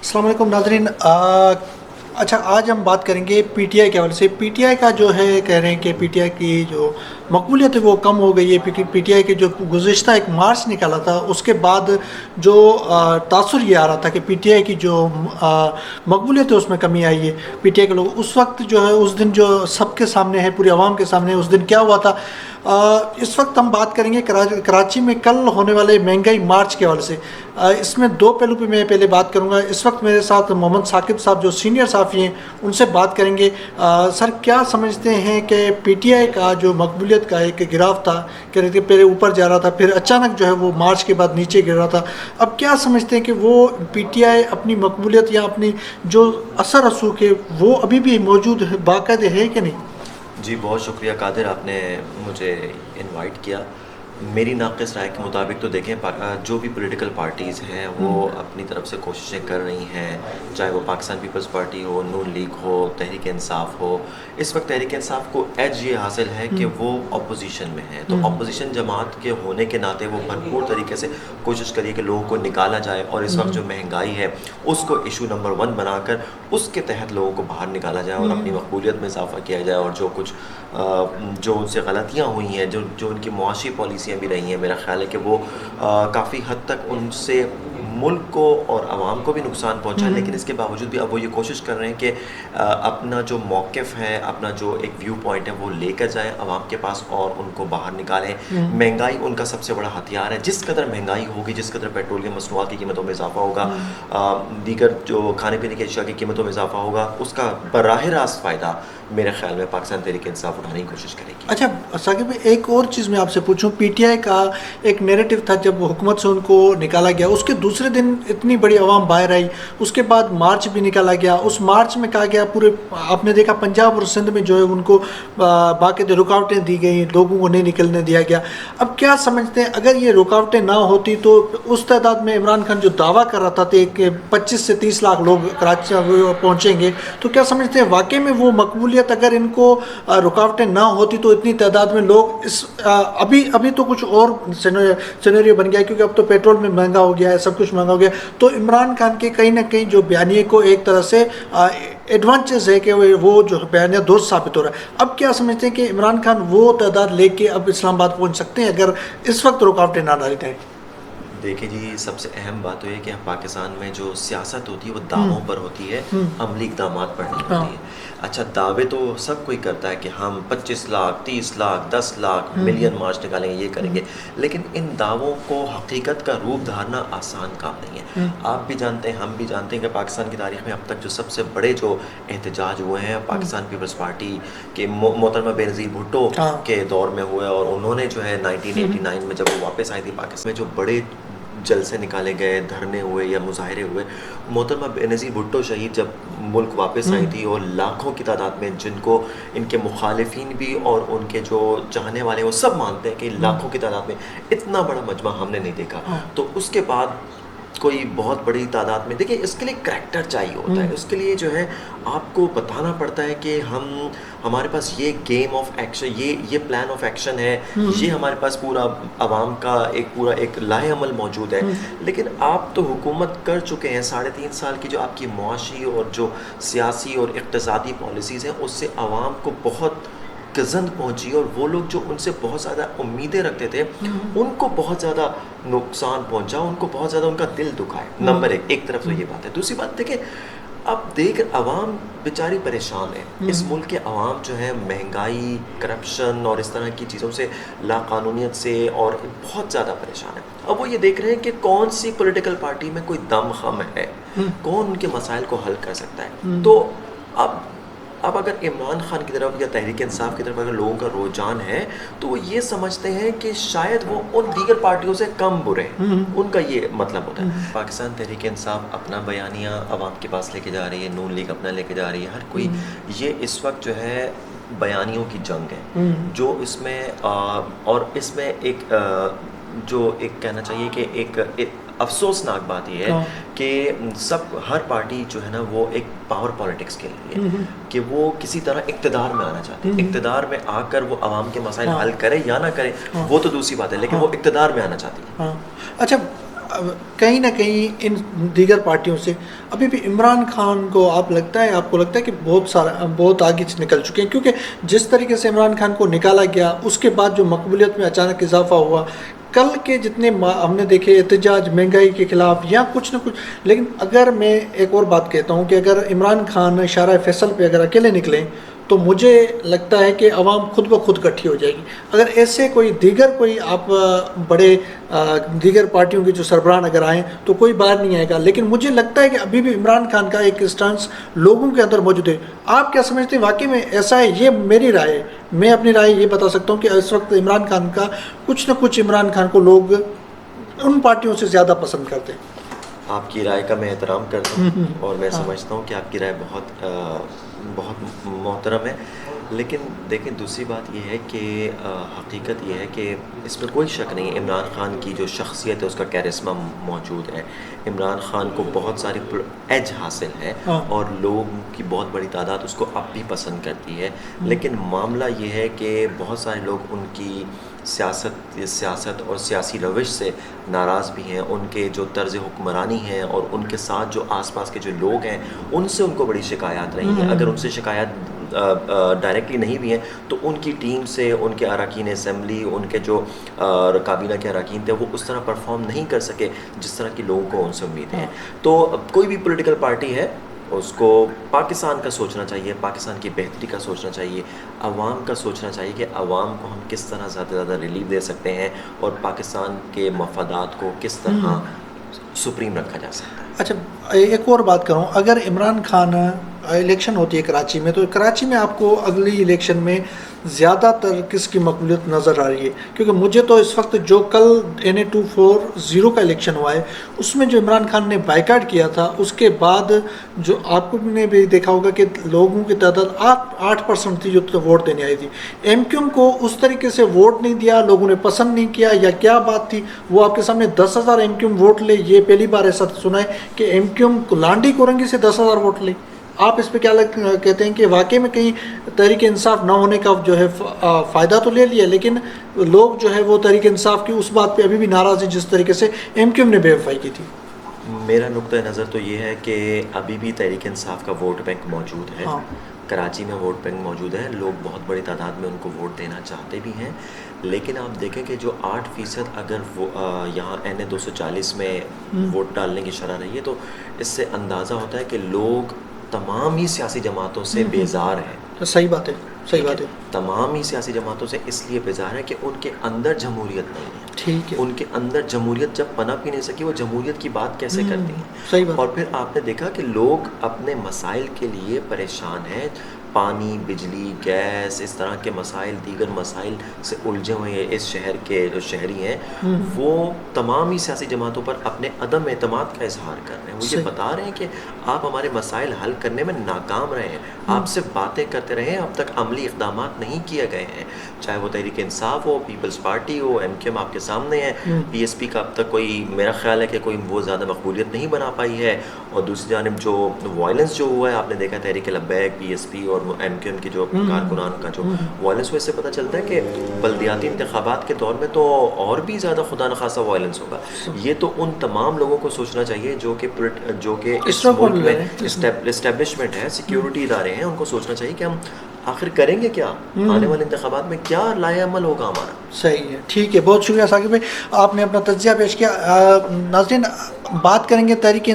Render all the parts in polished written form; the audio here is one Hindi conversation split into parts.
अस्सलाम वालेकुम नाज़रीन। अच्छा, आज हम बात करेंगे पीटीआई के हवाले से। पीटीआई का जो है, कह रहे हैं कि पीटीआई की जो मकबूलियत है वो कम हो गई है। पीटीआई के जो गुज़िश्ता एक मार्च निकाला था, उसके बाद जो तासुर ये आ रहा था कि पीटीआई की जो मकबूलियत है उसमें कमी आई है। पीटीआई के लोग उस वक्त जो है, उस दिन जो सबके सामने है, पूरी आवाम के सामने उस दिन क्या हुआ था। इस वक्त हम बात करेंगे कराची में कल होने वाले महंगाई मार्च के हवाले से। इसमें दो पहलू पे मैं पहले बात करूंगा। इस वक्त मेरे साथ मोहम्मद साकिब साहब जो सीनियर साफ़ी हैं, उनसे बात करेंगे। सर, क्या समझते हैं कि पीटीआई का जो मकबूलियत का एक गिराव था, कह रहे थे पहले ऊपर जा रहा था, फिर अचानक जो है वो मार्च के बाद नीचे गिर रहा था। अब क्या समझते हैं कि वो पीटीआई अपनी मकबूलियत या अपनी जो असर रसूख है वो अभी भी मौजूद है, बाकायदे है कि नहीं? जी, बहुत शुक्रिया कादिर, आपने मुझे इनवाइट किया। मेरी नाक़िस राय के मुताबिक तो देखें, जो भी पॉलिटिकल पार्टीज़ हैं वो अपनी तरफ से कोशिशें कर रही हैं, चाहे वो पाकिस्तान पीपल्स पार्टी हो, नून लीग हो, तहरीक इंसाफ हो। इस वक्त तहरीक इंसाफ को एज ये हासिल है कि वो अपोजिशन में है, तो अपोजिशन जमात के होने के नाते वो भरपूर तरीके से कोशिश करिए कि लोगों को निकाला जाए, और इस वक्त जो महंगाई है उसको इशू नंबर 1 बनाकर उसके तहत लोगों को बाहर निकाला जाए और अपनी मकबूलियत में इजाफा किया जाए। और जो कुछ जो उनसे गलतियाँ हुई हैं, जो उनकी मुआशी पॉलिसियाँ भी रही हैं, मेरा ख़्याल है कि वो काफ़ी हद तक उनसे मुल्क को और आवाम को भी नुकसान पहुंचा। लेकिन इसके बावजूद भी अब वो ये कोशिश कर रहे हैं कि अपना जो मौक़िफ़ है, अपना जो एक व्यू पॉइंट है वो लेकर जाएं आवाम के पास और उनको बाहर निकालें। महंगाई उनका सबसे बड़ा हथियार है। जिस कदर महंगाई होगी, जिस कदर पेट्रोलियम मसनूआत की कीमतों में इजाफा होगा, दीगर जो खाने पीने की अशिया की कीमतों में इजाफा होगा, उसका बराह रास्त फ़ायदा मेरे ख्याल में पाकिस्तान तहरीक इंसाफ उठाने की कोशिश करेगी। अच्छा साकिब, एक और चीज़ मैं आपसे पूछूं। पीटीआई का एक नैरेटिव था जब हुकूमत से उनको निकाला गया, उसके दूसरे दिन इतनी बड़ी आवाम बाहर आई, उसके बाद मार्च भी निकाला गया। उस मार्च में कहा गया, पूरे आपने देखा पंजाब और सिंध में जो है उनको बाकायदे रुकावटें दी गई, लोगों को नहीं निकलने दिया गया। अब क्या समझते हैं, अगर ये रुकावटें ना होती तो उस तादाद में इमरान खान जो दावा कर रहा था कि 25 से 30 लाख लोग कराची पहुँचेंगे, तो क्या समझते हैं वाकई में वो मकबूलियत, अगर इनको रुकावटें ना होती तो इतनी तादाद में लोग इस अभी तो कुछ और सिनेरियो बन गया है, क्योंकि अब तो पेट्रोल में महंगा हो गया है, सब कुछ महंगा हो गया। तो इमरान खान के कहीं ना कहीं जो बयानिए को एक तरह से एडवांटेज है कि वो जो बयानिया दुरुस्त साबित हो रहा है। अब क्या समझते हैं कि इमरान खान वो तादाद लेके अब इस्लामाबाद पहुंच सकते हैं अगर इस वक्त रुकावटें ना डाली जाए? देखिए जी, सबसे अहम बात तो ये कि पाकिस्तान में जो सियासत होती है वो दावों पर होती है, अमली इक़दामात पर नहीं होती है। अच्छा, दावे तो सब कोई करता है कि हम 25 लाख, 30 लाख, 10 लाख, मिलियन मार्च निकालेंगे, ये करेंगे, लेकिन इन दावों को हकीकत का रूप धारना आसान काम नहीं है। आप भी जानते हैं, हम भी जानते हैं कि पाकिस्तान की तारीख में अब तक जो सबसे बड़े जो एहतजाज हुए हैं पाकिस्तान पीपल्स पार्टी के मोहतरमा बेनज़ीर भुट्टो के दौर में हुए, और उन्होंने जो है 1989 में जब वो वापस आई थी पाकिस्तान में, जो बड़े जलसे निकाले गए, धरने हुए या मुजाहरे हुए। मोहतरमा बेनज़ीर भुट्टो शहीद जब मुल्क वापस आई थी, और लाखों की तादाद में जिनको इनके मुखालिफिन भी और उनके जो चाहने वाले वो सब मानते हैं कि लाखों की तादाद में इतना बड़ा मजमा हमने नहीं देखा। तो उसके बाद कोई बहुत बड़ी तादाद में, देखिए इसके लिए करैक्टर चाहिए होता है, उसके लिए जो है आपको बताना पड़ता है कि हमारे पास ये गेम ऑफ एक्शन, ये प्लान ऑफ एक्शन है, ये हमारे पास पूरा आवाम का एक लाहे अमल मौजूद है। लेकिन आप तो हुकूमत कर चुके हैं 3.5 साल की, जो आपकी मुआशी और जो सियासी और इक़्तिसादी पॉलिसीज़ हैं उससे आवाम को बहुत गज़ंद पहुंची, और वो लोग जो उनसे बहुत ज़्यादा उम्मीदें रखते थे उनको बहुत ज़्यादा नुकसान पहुंचा, उनको बहुत ज़्यादा उनका दिल दुखा है। नंबर एक तरफ तो ये बात है। दूसरी बात देखिए, अब देख आवाम बेचारी परेशान है। इस मुल्क के आवाम जो है महंगाई, करप्शन और इस तरह की चीज़ों से, लाकानूनियत से, और बहुत ज़्यादा परेशान है। अब वो ये देख रहे हैं कि कौन सी पॉलिटिकल पार्टी में कोई दम खम है, कौन उनके मसाइल को हल कर सकता है। तो अब अगर इमरान खान की तरफ या तहरीक इंसाफ की तरफ अगर लोगों का रुझान है, तो वो ये समझते हैं कि शायद वो उन दीगर पार्टियों से कम बुरे हैं, उनका ये मतलब होता है। पाकिस्तान तहरीक इंसाफ अपना बयानिया आवाम के पास लेके जा रही है, नून लीग अपना लेके जा रही है, हर कोई। ये इस वक्त जो है बयानियों की जंग है, जो इसमें और इसमें जो एक कहना चाहिए कि एक अफसोसनाक बात यह है कि हर पार्टी जो है ना वो एक पावर पॉलिटिक्स के लिए कि वो किसी तरह इक़्तिदार में आना चाहती है। इक़्तिदार में आकर वो आवाम के मसाइल हल करे या ना करे वो तो दूसरी बात है, लेकिन वो इक़्तिदार में आना चाहती है। अच्छा, कहीं ना कहीं इन दीगर पार्टियों से अभी भी इमरान खान को आपको लगता है कि बहुत आगे से निकल चुके हैं, क्योंकि जिस तरीके से इमरान खान को निकाला गया उसके बाद जो मकबूलियत में अचानक इजाफा हुआ, कल के जितने हमने देखे एहतजाज महंगाई के खिलाफ या कुछ न कुछ। लेकिन अगर मैं एक और बात कहता हूँ कि अगर इमरान खान शारा फैसल पे अगर अकेले निकलें तो मुझे लगता है कि अवाम खुद ब खुद इकट्ठी हो जाएगी। अगर ऐसे कोई आप बड़े दीगर पार्टियों के जो सरबराह अगर आएँ तो कोई बाहर नहीं आएगा। लेकिन मुझे लगता है कि अभी भी इमरान खान का एक स्टांस लोगों के अंदर मौजूद है। आप क्या समझते हैं, वाकई में ऐसा है? ये मेरी राय है, मैं अपनी राय ये बता सकता हूँ कि इस वक्त इमरान खान का कुछ न कुछ, इमरान खान को लोग उन पार्टियों से ज़्यादा पसंद करते हैं। आपकी राय का मैं एहतराम करता हूँ और मैं समझता हूँ कि आपकी राय बहुत मोहतरम है। लेकिन देखें, दूसरी बात यह है कि हकीकत यह है कि इसमें कोई शक नहीं है, इमरान खान की जो शख्सियत है उसका कैरिस्मा मौजूद है। इमरान खान को बहुत सारी एज हासिल है और लोगों की बहुत बड़ी तादाद उसको अब भी पसंद करती है। लेकिन मामला ये है कि बहुत सारे लोग उनकी सियासत और सियासी रविश से नाराज़ भी हैं, उनके जो तर्ज़ हुक्मरानी हैं और उनके साथ जो आसपास के जो लोग हैं उनसे उनको बड़ी शिकायत रही हैं। अगर उनसे शिकायत डायरेक्टली नहीं भी हैं तो उनकी टीम से, उनके अरकान असम्बली, उनके जो काबीना के अरकान थे वो उस तरह परफॉर्म नहीं कर सके जिस तरह की लोगों को उनसे उम्मीद है। तो कोई भी पॉलिटिकल पार्टी है उसको पाकिस्तान का सोचना चाहिए, पाकिस्तान की बेहतरी का सोचना चाहिए, अवाम का सोचना चाहिए कि अवाम को हम किस तरह ज़्यादा से ज़्यादा रिलीफ दे सकते हैं और पाकिस्तान के मफादात को किस तरह सुप्रीम रखा जा सकता है। अच्छा, एक और बात करूँ, अगर इमरान खान इलेक्शन होती है कराची में, तो कराची में आपको अगली इलेक्शन में ज़्यादातर किसकी मकबूलियत नज़र आ रही है? क्योंकि मुझे तो इस वक्त जो कल NA 240 का इलेक्शन हुआ है उसमें जो इमरान खान ने बाइकाट किया था, उसके बाद जो आपको ने भी देखा होगा कि लोगों की तादाद 8% थी जो तो वोट देने आई थी। MQM को उस तरीके से वोट नहीं दिया, लोगों ने पसंद नहीं किया, या क्या बात थी? वो आपके सामने 10,000 MQM वोट ले, ये पहली बार ऐसा सुना है कि MQM लांडी कोरंगी से 10,000 वोट ले। आप इस पे क्या कहते हैं कि वाकई में कहीं तहरीक इंसाफ ना होने का जो है फ़ायदा तो ले लिया, लेकिन लोग जो है वो तहरीक इंसाफ की उस बात पे अभी भी नाराज़ हैं जिस तरीके से MQM ने बेवफाई की थी? मेरा नुक्ता नज़र तो ये है कि अभी भी तहरीक इंसाफ का वोट बैंक मौजूद है। कराची में वोट बैंक मौजूद है, लोग बहुत बड़ी तादाद में उनको वोट देना चाहते भी हैं। लेकिन आप देखें कि जो 8% अगर वो यहाँ NA 240 में वोट डालने की शरह रही है तो इससे अंदाज़ा होता है कि लोग तमाम ही सियासी जमातों से बेजार हैं। तो सही बात है, सही बात है। तमाम ही सियासी जमातों से इसलिए बेजार है कि उनके अंदर जमहूरियत नहीं है। ठीक है। उनके अंदर जमहूरियत जब पनप ही नहीं सकी, वो जमहूरियत की बात कैसे करती हैं? सही बात। और फिर आपने देखा कि लोग अपने मसाइल के लिए परेशान हैं, पानी, बिजली, गैस, इस तरह के मसाइल, दीगर मसाइल से उलझे हुए इस शहर के जो शहरी हैं वो तमाम ही सियासी जमातों पर अपने अदम एतमाद का इजहार कर रहे हैं। वो ये बता रहे हैं कि आप हमारे मसाइल हल करने में नाकाम रहे हैं, आप सिर्फ बातें करते रहे हैं, अब तक अमली इक़दाम नहीं किए गए हैं। चाहे वो तहरीक इंसाफ हो, पीपल्स पार्टी हो, MQM आपके सामने है, PSP का अब तक कोई, मेरा ख्याल है कि कोई वो ज़्यादा मकबूलियत नहीं बना पाई है। और दूसरी जानिब जो वायलेंस जो हुआ है, आपने देखा तहरीक लब्बैक, PSP और MQM की जो कारकुनान का जो वायलेंस हुआ, इससे पता चलता है कि बल्दियाती इंतखाबात के दौर में तो और भी ज़्यादा खुदा न खासा वायलेंस होगा। ये तो उन तमाम लोगों को सोचना चाहिए जो कि इस मुल्क में इस्टेब्लिशमेंट है, सिक्योरिटी इदारे हैं, उनको सोचना चाहिए कि हम आखिर करेंगे क्या, आने वाले इंतखाबात में क्या लाए अमल होगा हमारा। सही है, ठीक है, बहुत शुक्रिया साकिब भाई, आपने अपना तज्जिया पेश किया। नाज़रीन, बात करेंगे तहरीक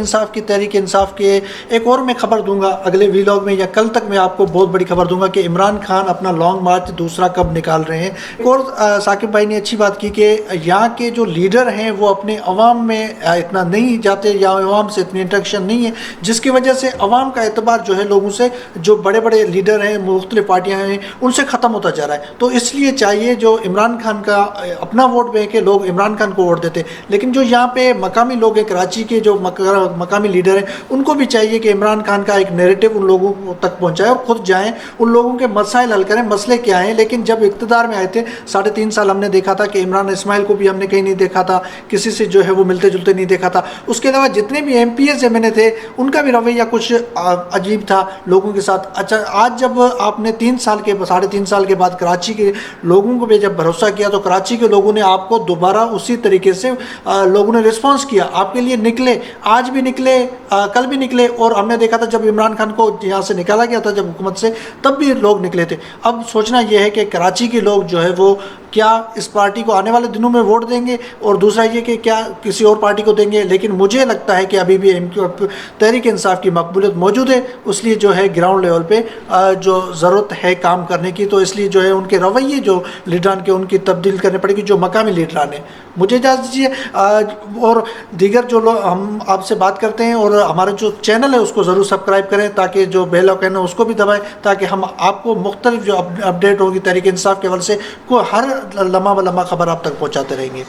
इंसाफ के एक और मैं खबर दूंगा अगले वीलॉग में, या कल तक मैं आपको बहुत बड़ी खबर दूंगा कि इमरान खान अपना लॉन्ग मार्च दूसरा कब निकाल रहे हैं। एक और साकिब भाई ने अच्छी बात की कि यहाँ के जो लीडर हैं वो अपने अवाम में इतना नहीं जाते या अवाम से इतनी इंटरेक्शन नहीं है, जिसकी वजह से अवाम का एतबार जो है लोगों से, जो बड़े बड़े लीडर हैं, मुख्तलिफ पार्टियाँ हैं, उनसे ख़त्म होता जा रहा है। तो इसलिए चाहिए जो इमरान खान का अपना वोट बैंक है, लोग इमरान खान को वोट देते, लेकिन जो यहाँ पे मकामी लोग हैं कराची के जो मकामी लीडर हैं उनको भी चाहिए कि इमरान खान का एक नैरेटिव उन लोगों तक पहुँचाएँ और ख़ुद जाएँ, उन लोगों के मसाइल हल करें, मसले क्या हैं। लेकिन जब इक़्तिदार में आए थे 3.5 साल हमने देखा था कि इमरान इस्माइल को भी हमने कहीं नहीं देखा था, किसी से जो है वो मिलते जुलते नहीं देखा था। उसके अलावा जितने भी MPs MNA थे उनका भी रवैया कुछ अजीब था लोगों के साथ। अच्छा, आज जब आपने 3.5 साल के बाद कराची के लोगों को भी जब भरोसा किया तो कराची के लोगों ने आपको दोबारा उसी तरीके से लोगों ने रिस्पॉन्स किया, आपके लिए निकले, आज भी निकले, कल भी निकले। और हमने देखा था जब इमरान खान को यहाँ से निकाला गया था जब हुकूमत से, तब भी लोग निकले थे। अब सोचना यह है कि कराची के लोग जो है वो क्या इस पार्टी को आने वाले दिनों में वोट देंगे, और दूसरा ये कि क्या किसी और पार्टी को देंगे। लेकिन मुझे लगता है कि अभी भी तहरीक इंसाफ की मकबूलियत मौजूद है, इसलिए जो है ग्राउंड लेवल पे जो ज़रूरत है काम करने की, तो इसलिए जो है उनके रवैये जो लीडरान के उनकी तब्दील करने पड़ेगी, जो मकामी लीडरान है। मुझे इजाज़त दीजिए और दीगर जो लोग हम आपसे बात करते हैं, और हमारा जो चैनल है उसको ज़रूर सब्सक्राइब करें, ताकि जो बेल आइकन है उसको भी दबाएं, ताकि हम आपको मुख्तलिफ जो अपडेट होगी तहरीक इंसाफ के हवाले से को हर लम्हा व लम्हा खबर आप तक पहुँचाते रहेंगे।